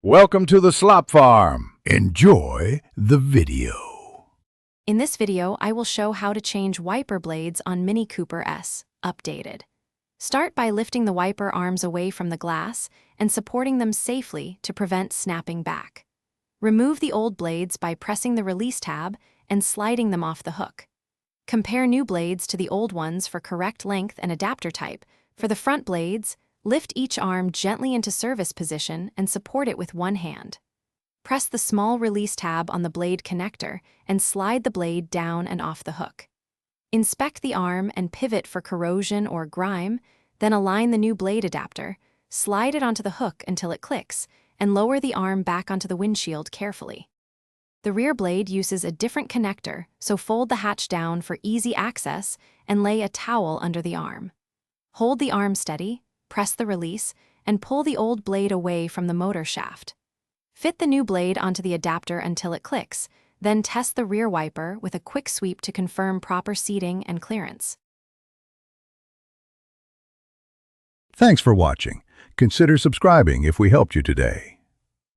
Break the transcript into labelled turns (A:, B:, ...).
A: Welcome to the Slop Farm. Enjoy the video.
B: In this video, I will show how to change wiper blades on Mini Cooper S, updated. Start by lifting the wiper arms away from the glass and supporting them safely to prevent snapping back. Remove the old blades by pressing the release tab and sliding them off the hook. Compare new blades to the old ones for correct length and adapter type. For the front blades, lift each arm gently into service position and support it with one hand. Press the small release tab on the blade connector and slide the blade down and off the hook. Inspect the arm and pivot for corrosion or grime, then align the new blade adapter, slide it onto the hook until it clicks, and lower the arm back onto the windshield carefully. The rear blade uses a different connector, so fold the hatch down for easy access and lay a towel under the arm. Hold the arm steady, press the release, and pull the old blade away from the motor shaft. Fit the new blade onto the adapter until it clicks, then test the rear wiper with a quick sweep to confirm proper seating and clearance.
A: Thanks for watching. Consider subscribing if we helped you today.